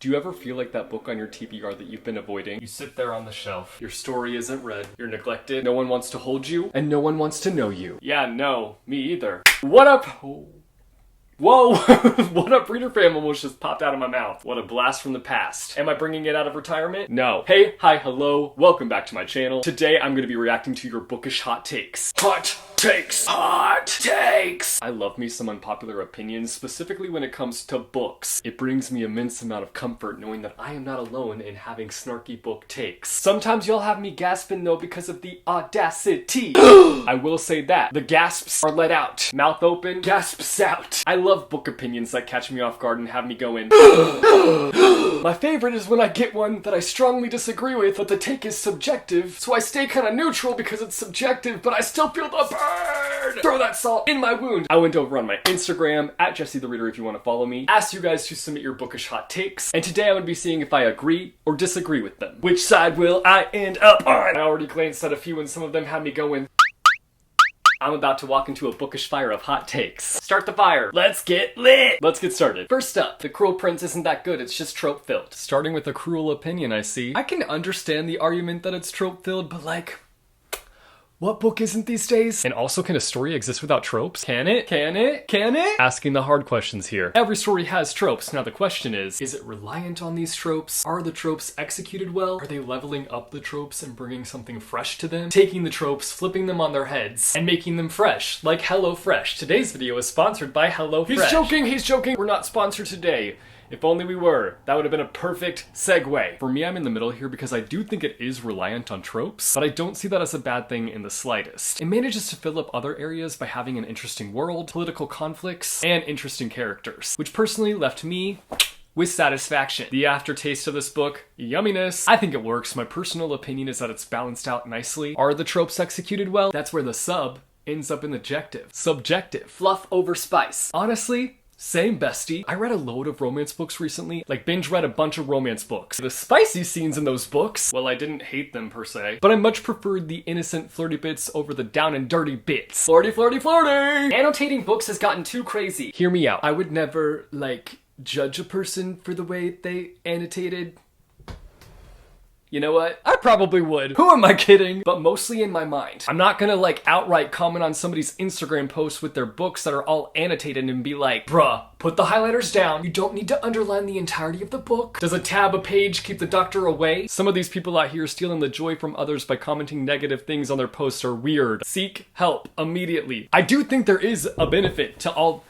Do you ever feel like that book on your TBR that you've been avoiding? You sit there on the shelf. Your story isn't read. You're neglected. No one wants to hold you. And no one wants to know you. Yeah, no. Me either. What up? Whoa! What up, reader fam? Almost just popped out of my mouth. What a blast from the past. Am I bringing it out of retirement? No. Hey, hi, hello. Welcome back to my channel. Today, I'm going to be reacting to your bookish hot takes. Hot takes! Hot takes! I love me some unpopular opinions, specifically when it comes to books. It brings me immense amount of comfort knowing that I am not alone in having snarky book takes. Sometimes you'll have me gasping though because of the audacity. I will say that. The gasps are let out. Mouth open, gasps out. I love book opinions that catch me off guard and have me going. My favorite is when I get one that I strongly disagree with, but the take is subjective, so I stay kind of neutral because it's subjective, but I still feel the burn! Throw that salt in my wound! I went over on my Instagram, at jessethereader if you want to follow me, asked you guys to submit your bookish hot takes, and today I'm going to be seeing if I agree or disagree with them. Which side will I end up on? I already glanced at a few and some of them had me going. I'm about to walk into a bookish fire of hot takes. Start the fire. Let's get lit. Let's get started. First up, the Cruel Prince isn't that good, it's just trope filled. Starting with a cruel opinion, I see. I can understand the argument that it's trope filled, but like, what book isn't these days? And also, can a story exist without tropes? Can it? Can it? Can it? Asking the hard questions here. Every story has tropes. Now the question is it reliant on these tropes? Are the tropes executed well? Are they leveling up the tropes and bringing something fresh to them? Taking the tropes, flipping them on their heads, and making them fresh, like HelloFresh. Today's video is sponsored by HelloFresh. He's joking. We're not sponsored today. If only we were. That would have been a perfect segue. For me, I'm in the middle here because I do think it is reliant on tropes, but I don't see that as a bad thing in the slightest. It manages to fill up other areas by having an interesting world, political conflicts, and interesting characters, which personally left me with satisfaction. The aftertaste of this book, yumminess. I think it works. My personal opinion is that it's balanced out nicely. Are the tropes executed well? That's where the sub ends up in adjective. Subjective. Fluff over spice. Honestly, same bestie. I read a load of romance books recently, like binge read a bunch of romance books. The spicy scenes in those books, well, I didn't hate them per se, but I much preferred the innocent flirty bits over the down and dirty bits. Flirty, flirty, flirty! Annotating books has gotten too crazy. Hear me out. I would never, like, judge a person for the way they annotated. You know what? I probably would. Who am I kidding? But mostly in my mind. I'm not gonna like outright comment on somebody's Instagram post with their books that are all annotated and be like, bruh, put the highlighters down. You don't need to underline the entirety of the book. Does a tab a page keep the doctor away? Some of these people out here stealing the joy from others by commenting negative things on their posts are weird. Seek help immediately. I do think there is a benefit to all.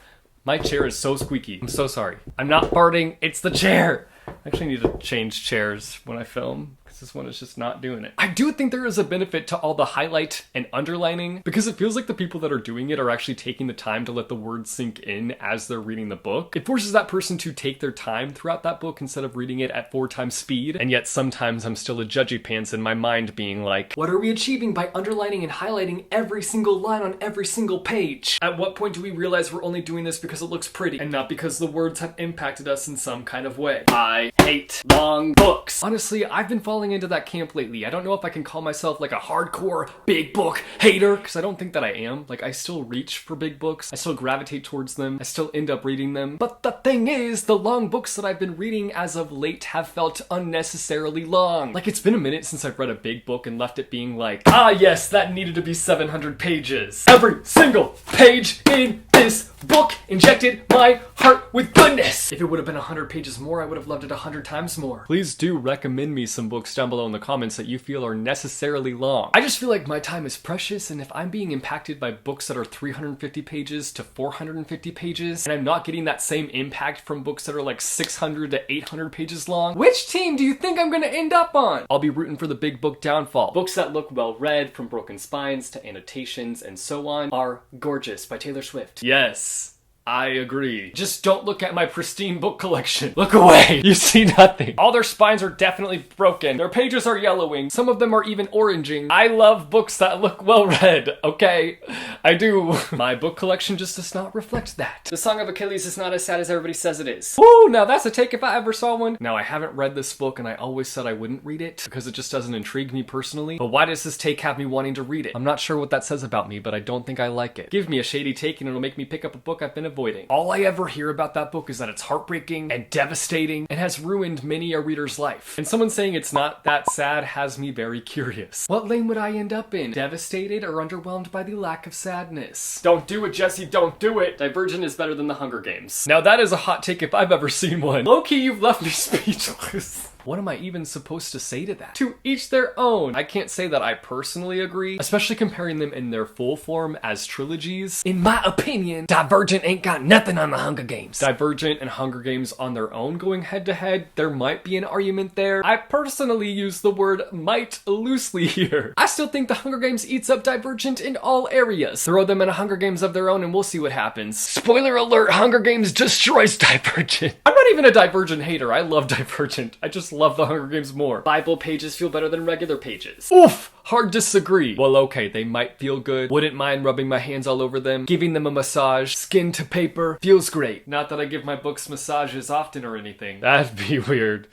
My chair is so squeaky. I'm so sorry. I'm not farting, it's the chair. I actually need to change chairs when I film, because this one is just not doing it. I do think there is a benefit to all the highlight and underlining, because it feels like the people that are doing it are actually taking the time to let the words sink in as they're reading the book. It forces that person to take their time throughout that book instead of reading it at 4 times speed, and yet sometimes I'm still a judgy pants in my mind being like, what are we achieving by underlining and highlighting every single line on every single page? At what point do we realize we're only doing this because it looks pretty, and not because the words have impacted us in some kind of way? I hate long books. Honestly, I've been falling into that camp lately. I don't know if I can call myself like a hardcore big book hater, because I don't think that I am. Like, I still reach for big books. I still gravitate towards them. I still end up reading them. But the thing is, the long books that I've been reading as of late have felt unnecessarily long. Like, it's been a minute since I've read a big book and left it being like, ah yes, that needed to be 700 pages. Every single page in this book injected my heart with goodness. If it would have been 100 pages more, I would have loved it 100 times more. Please do recommend me some books down below in the comments that you feel are necessarily long. I just feel like my time is precious, and if I'm being impacted by books that are 350 pages to 450 pages, and I'm not getting that same impact from books that are like 600 to 800 pages long, which team do you think I'm gonna end up on? I'll be rooting for the big book downfall. Books that look well read, from broken spines to annotations and so on, are Gorgeous by Taylor Swift. Yes, I agree. Just don't look at my pristine book collection. Look away. You see nothing. All their spines are definitely broken. Their pages are yellowing. Some of them are even oranging. I love books that look well read, okay? I do. My book collection just does not reflect that. The Song of Achilles is not as sad as everybody says it is. Woo, now that's a take if I ever saw one. Now, I haven't read this book and I always said I wouldn't read it because it just doesn't intrigue me personally. But why does this take have me wanting to read it? I'm not sure what that says about me, but I don't think I like it. Give me a shady take and it'll make me pick up a book I've been avoiding. All I ever hear about that book is that it's heartbreaking and devastating and has ruined many a reader's life. And someone saying it's not that sad has me very curious. What lane would I end up in? Devastated or underwhelmed by the lack of sadness? Don't do it, Jesse, don't do it! Divergent is better than the Hunger Games. Now that is a hot take if I've ever seen one. Low-key, you've left me speechless. What am I even supposed to say to that? To each their own. I can't say that I personally agree, especially comparing them in their full form as trilogies. In my opinion, Divergent ain't got nothing on the Hunger Games. Divergent and Hunger Games on their own going head to head, there might be an argument there. I personally use the word might loosely here. I still think the Hunger Games eats up Divergent in all areas. Throw them in a Hunger Games of their own and we'll see what happens. Spoiler alert, Hunger Games destroys Divergent. I'm not even a Divergent hater. I love Divergent. I just love the Hunger Games more. Bible pages feel better than regular pages. Oof! Hard disagree. Well, okay, they might feel good. Wouldn't mind rubbing my hands all over them, giving them a massage, skin to paper. Feels great. Not that I give my books massages often or anything. That'd be weird.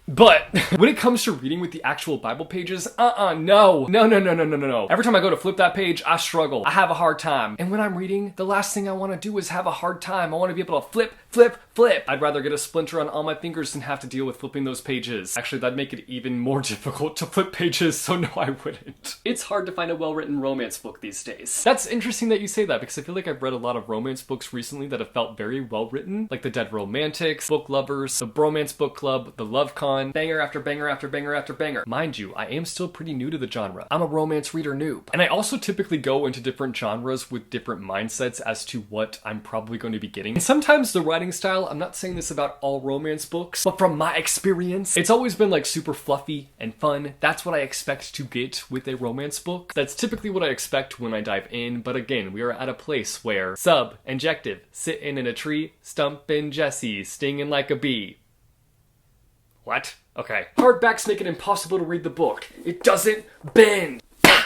But when it comes to reading with the actual Bible pages, no. Every time I go to flip that page, I struggle. I have a hard time. And when I'm reading, the last thing I want to do is have a hard time. I want to be able to flip. I'd rather get a splinter on all my fingers than have to deal with flipping those pages. Actually, that'd make it even more difficult to flip pages, so no, I wouldn't. It's hard to find a well-written romance book these days. That's interesting that you say that, because I feel like I've read a lot of romance books recently that have felt very well-written, like The Dead Romantics, Book Lovers, The Bromance Book Club, The Love Con, banger after banger after banger after banger. Mind you, I am still pretty new to the genre. I'm a romance reader noob. And I also typically go into different genres with different mindsets as to what I'm probably going to be getting. And sometimes the writing style, I'm not saying this about all romance books, but from my experience, it's always been like super fluffy and fun. That's what I expect to get with a romance book. That's typically what I expect when I dive in, but again, we are at a place where adjective, sitting in a tree, stumping Jesse, stinging like a bee. What? Okay. Hardbacks make it impossible to read the book. It doesn't bend.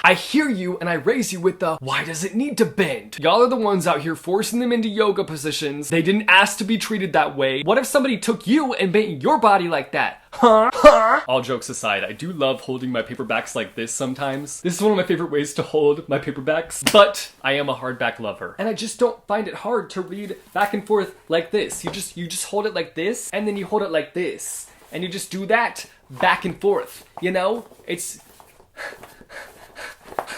I hear you and I raise you with the, why does it need to bend? Y'all are the ones out here forcing them into yoga positions. They didn't ask to be treated that way. What if somebody took you and bent your body like that? Huh? All jokes aside, I do love holding my paperbacks like this sometimes. This is one of my favorite ways to hold my paperbacks, but I am a hardback lover. And I just don't find it hard to read back and forth like this. You just hold it like this, and then you hold it like this. And you just do that back and forth, you know? It's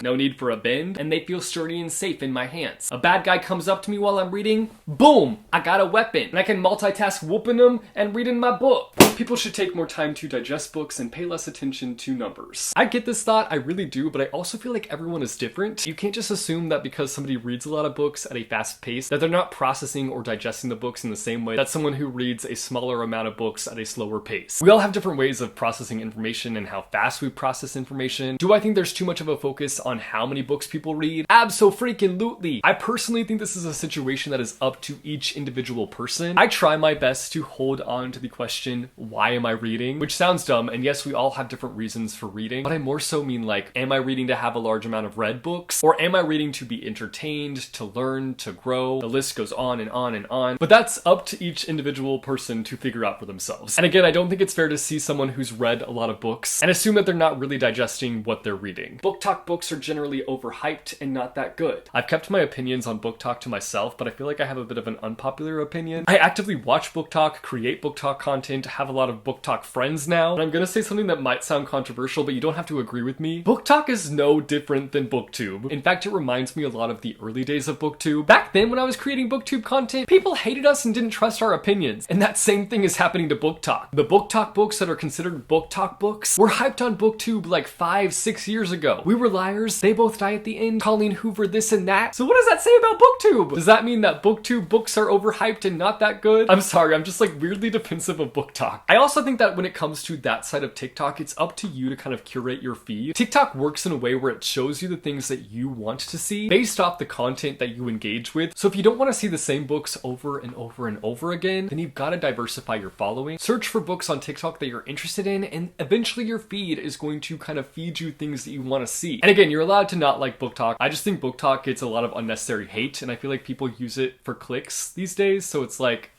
no need for a bend, and they feel sturdy and safe in my hands. A bad guy comes up to me while I'm reading, boom, I got a weapon, and I can multitask whooping them and reading my book. People should take more time to digest books and pay less attention to numbers. I get this thought, I really do, but I also feel like everyone is different. You can't just assume that because somebody reads a lot of books at a fast pace, that they're not processing or digesting the books in the same way that someone who reads a smaller amount of books at a slower pace. We all have different ways of processing information and how fast we process information. Do I think there's too much of a focus on how many books people read? Abso-freaking-lutely. I personally think this is a situation that is up to each individual person. I try my best to hold on to the question, why am I reading? Which sounds dumb, and yes, we all have different reasons for reading, but I more so mean like, am I reading to have a large amount of read books? Or am I reading to be entertained, to learn, to grow? The list goes on and on and on, but that's up to each individual person to figure out for themselves. And again, I don't think it's fair to see someone who's read a lot of books and assume that they're not really digesting what they're reading. Book talk books are generally overhyped and not that good. I've kept my opinions on book talk to myself, but I feel like I have a bit of an unpopular opinion. I actively watch book talk, create book talk content, have a lot of book talk friends now, and I'm gonna say something that might sound controversial, but you don't have to agree with me. Book talk is no different than booktube. In fact, it reminds me a lot of the early days of booktube. Back then, when I was creating booktube content, people hated us and didn't trust our opinions, and that same thing is happening to book talk. The book talk books that are considered book talk books were hyped on booktube like 5-6 years ago. We were liars, they both die at the end, Colleen Hoover this and that. So what does that say about booktube? Does that mean that booktube books are overhyped and not that good? I'm sorry, I'm just like weirdly defensive of book talk. I also think that when it comes to that side of TikTok, it's up to you to kind of curate your feed. TikTok works in a way where it shows you the things that you want to see based off the content that you engage with. So if you don't want to see the same books over and over and over again, then you've got to diversify your following. Search for books on TikTok that you're interested in, and eventually your feed is going to kind of feed you things that you want to see. And again, you're allowed to not like book talk. I just think book talk gets a lot of unnecessary hate, and I feel like people use it for clicks these days, so it's like,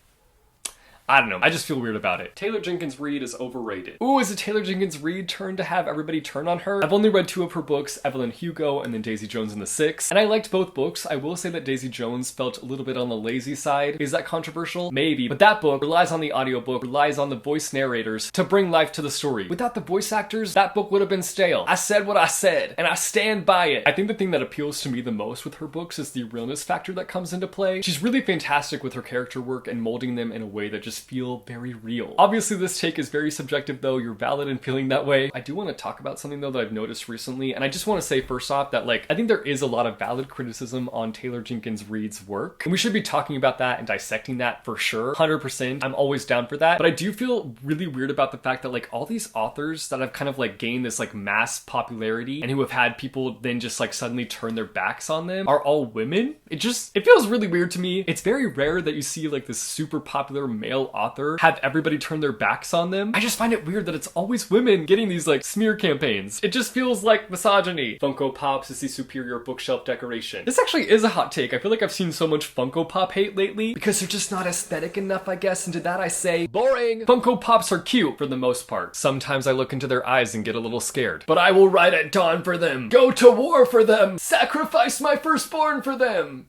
I don't know. I just feel weird about it. Taylor Jenkins Reid is overrated. Ooh, is it Taylor Jenkins Reid turn to have everybody turn on her? I've only read 2 of her books, Evelyn Hugo and then Daisy Jones and the Six, and I liked both books. I will say that Daisy Jones felt a little bit on the lazy side. Is that controversial? Maybe, but that book relies on the audiobook, relies on the voice narrators to bring life to the story. Without the voice actors, that book would have been stale. I said what I said, and I stand by it. I think the thing that appeals to me the most with her books is the realness factor that comes into play. She's really fantastic with her character work and molding them in a way that just feel very real. Obviously, this take is very subjective though. You're valid in feeling that way. I do want to talk about something though that I've noticed recently, and I just want to say first off that I think there is a lot of valid criticism on Taylor Jenkins Reid's work, and we should be talking about that and dissecting that for sure. 100%. I'm always down for that. But I do feel really weird about the fact that all these authors that have kind of gained this mass popularity and who have had people then just suddenly turn their backs on them are all women. It feels really weird to me. It's very rare that you see this super popular male author have everybody turn their backs on them. I just find it weird that it's always women getting these smear campaigns. It just feels like misogyny. Funko Pops is the superior bookshelf decoration. This actually is a hot take. I feel like I've seen so much Funko Pop hate lately because they're just not aesthetic enough, I guess, and to that I say, boring. Funko Pops are cute for the most part. Sometimes I look into their eyes and get a little scared. But I will ride at dawn for them, go to war for them, sacrifice my firstborn for them.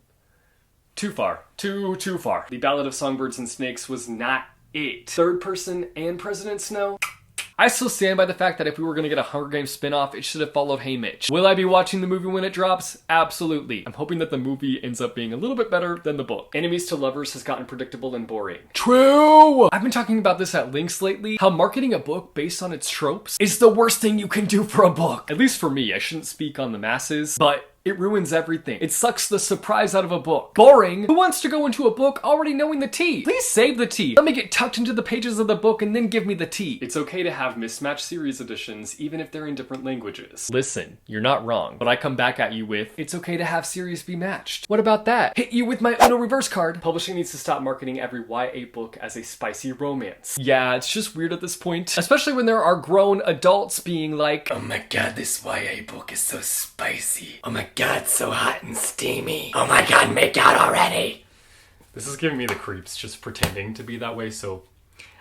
Too far. Too far. The Ballad of Songbirds and Snakes was not it. Third person and President Snow? I still stand by the fact that if we were going to get a Hunger Games spin-off, it should have followed Hey Mitch. Will I be watching the movie when it drops? Absolutely. I'm hoping that the movie ends up being a little bit better than the book. Enemies to Lovers has gotten predictable and boring. True! I've been talking about this at lengths lately, how marketing a book based on its tropes is the worst thing you can do for a book. At least for me. I shouldn't speak on the masses, but it ruins everything. It sucks the surprise out of a book. Boring. Who wants to go into a book already knowing the tea? Please save the tea. Let me get tucked into the pages of the book and then give me the tea. It's okay to have Mismatch Series editions, even if they're in different languages. Listen, you're not wrong, but I come back at you with, it's okay to have series be matched. What about that? Hit you with my Uno reverse card. Publishing needs to stop marketing every YA book as a spicy romance. Yeah, it's just weird at this point, especially when there are grown adults being like, oh my god, this YA book is so spicy. Oh my god, it's so hot and steamy. Oh my god, make out already. This is giving me the creeps just pretending to be that way, so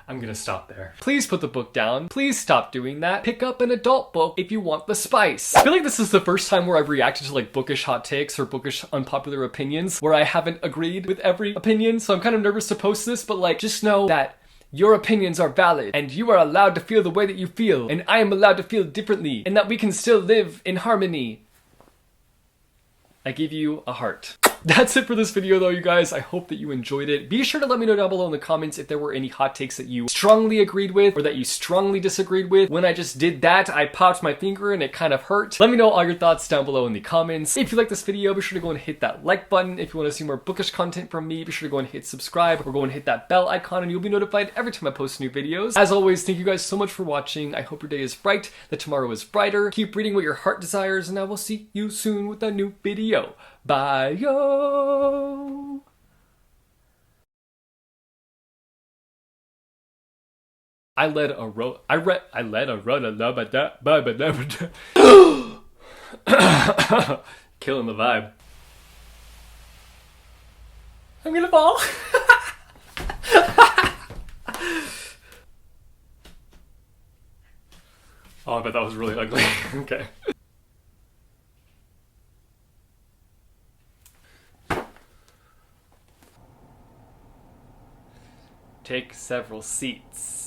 I'm gonna stop there. Please put the book down. Please stop doing that. Pick up an adult book if you want the spice. I feel like this is the first time where I've reacted to bookish hot takes or bookish unpopular opinions where I haven't agreed with every opinion, so I'm kind of nervous to post this, but just know that your opinions are valid, and you are allowed to feel the way that you feel, and I am allowed to feel differently, and that we can still live in harmony. I give you a heart. That's it for this video though, you guys. I hope that you enjoyed it. Be sure to let me know down below in the comments if there were any hot takes that you strongly agreed with or that you strongly disagreed with. When I just did that, I popped my finger and it kind of hurt. Let me know all your thoughts down below in the comments. If you like this video, be sure to go and hit that like button. If you want to see more bookish content from me, be sure to go and hit subscribe or go and hit that bell icon and you'll be notified every time I post new videos. As always, thank you guys so much for watching. I hope your day is bright, that tomorrow is brighter. Keep reading what your heart desires, and I will see you soon with a new video. Bye, yo! I led a road. Killing the vibe. I'm gonna fall. Oh, I bet that was really ugly. Okay. Take several seats.